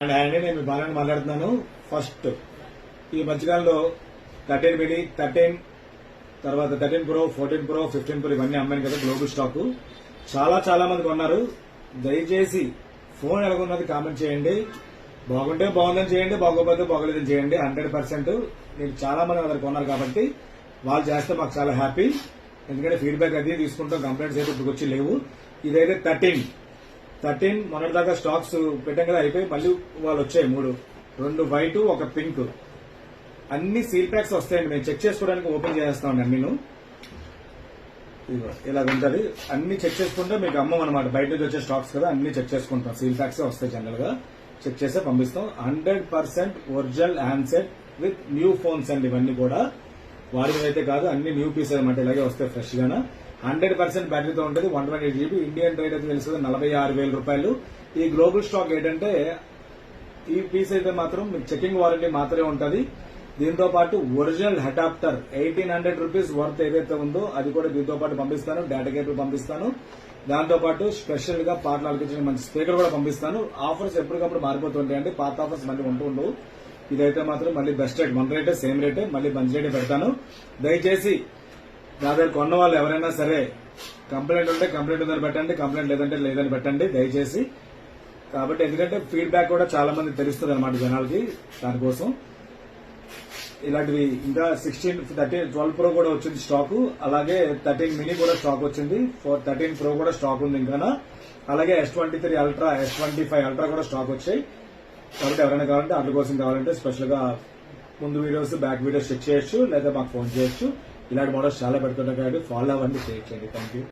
And అండి నేను బాగా మాట్లాడుతున్నాను. ఫస్ట్ ఈ మధ్యకాలంలో 13 మినీ 13 తర్వాత 13 ప్రో 14 ప్రో 15 ప్రో ఇవన్నీ అమ్మాను కదా గ్లోబల్ స్టాక్. చాలా మంది కొన్నారు. దయచేసి ఫోన్ ఎలాగున్నది కామెంట్ చేయండి. బాగుంటే బాగుందని చేయండి, బాగోపోతే బాగోలేదని చేయండి. 100% మీరు చాలా మంది అందరు కొన్నారు కాబట్టి వాళ్ళు చేస్తే మాకు చాలా హ్యాపీ. ఎందుకంటే ఫీడ్బ్యాక్ అది తీసుకుంటాం. కంప్లైంట్స్ అయితే ఇప్పుడు వచ్చి లేవు. ఇదైతే 13 మొన్నటిదాకా స్టాక్స్ పెట్టాం కదా, అయిపోయి మళ్ళీ వాళ్ళు వచ్చాయి 3, 2 వైట్ 1 పింక్. అన్ని సీల్ ప్యాక్స్ వస్తాయండి. మేము చెక్ చేసుకోవడానికి ఓపెన్ చేస్తామండి. అన్ని ఇలా ఉంటుంది. అన్ని చెక్ చేసుకుంటే మీకు అమ్మం అనమాట. బయట నుంచి వచ్చే స్టాక్స్ కదా, అన్ని చెక్ చేసుకుంటాం. సీల్ ప్యాక్స్ వస్తాయి జనరల్ గా. చెక్ చేస్తే పంపిస్తాం. 100% original handset with new phones అండి. ఇవన్నీ కూడా వాడినైతే కాదు, అన్ని న్యూ పీస్ అనమాట. ఇలాగే వస్తాయి ఫ్రెష్ గానా. 100% బ్యాటరీతో ఉంటుంది. 128 GB. ఇండియన్ రేట్ అయితే తెలుస్తుంది 46,000 రూపాయలు. ఈ గ్లోబల్ స్టాక్ ఏంటంటే ఈ పీస్ అయితే మాత్రం మీకు చెకింగ్ వారంటీ మాత్రమే ఉంటుంది. దీంతో పాటు ఒరిజినల్ అడాప్టర్ 1800 రూపీస్ వర్త్ ఏదైతే ఉందో అది కూడా దీంతో పాటు పంపిస్తాను. డేటా కేబుల్ పంపిస్తాను. దాంతో పాటు స్పెషల్ గా పాటలు ఆలకించిన మంచి స్పీకర్ కూడా పంపిస్తాను. ఆఫర్స్ ఎప్పటికప్పుడు మారిపోతుంటాయండి. పాత ఆఫర్స్ మళ్ళీ ఉండవు. ఇదైతే మాత్రం మళ్ళీ బెస్ట్ రేట్, మన రేటే సేమ్ రేటే, మళ్ళీ మంచి రేటే పెడతాను. దయచేసి నా దగ్గర కొన్న వాళ్ళు ఎవరైనా సరే కంప్లైంట్ ఉంటే కంప్లైంట్ ఉందని పెట్టండి, కంప్లైంట్ లేదంటే లేదని పెట్టండి దయచేసి. కాబట్టి ఎందుకంటే ఫీడ్బ్యాక్ కూడా చాలా మంది తెలుస్తుంది అనమాట జనాలకి. దానికోసం ఇలాంటివి ఇంకా 16, 13, 12 ప్రో కూడా వచ్చింది స్టాక్. అలాగే 13 మినీ కూడా స్టాక్ వచ్చింది. 13 ప్రో కూడా స్టాక్ ఉంది ఇంకా. అలాగే S23 అల్ట్రా, S25 అల్ట్రా కూడా స్టాక్ వచ్చాయి. కాబట్టి ఎవరైనా కావాలంటే వాటి కోసం కావాలంటే స్పెషల్ గా ముందు వీడియోస్ బ్యాక్ వీడియోస్ చెక్ చేయొచ్చు, లేదా మాకు ఫోన్ చేయొచ్చు. ఇలాంటి మోడల్స్ చాలా పెడుతుంటాయి కాబట్టి ఫాలో అవ్వండి, చేయండి. Thank you.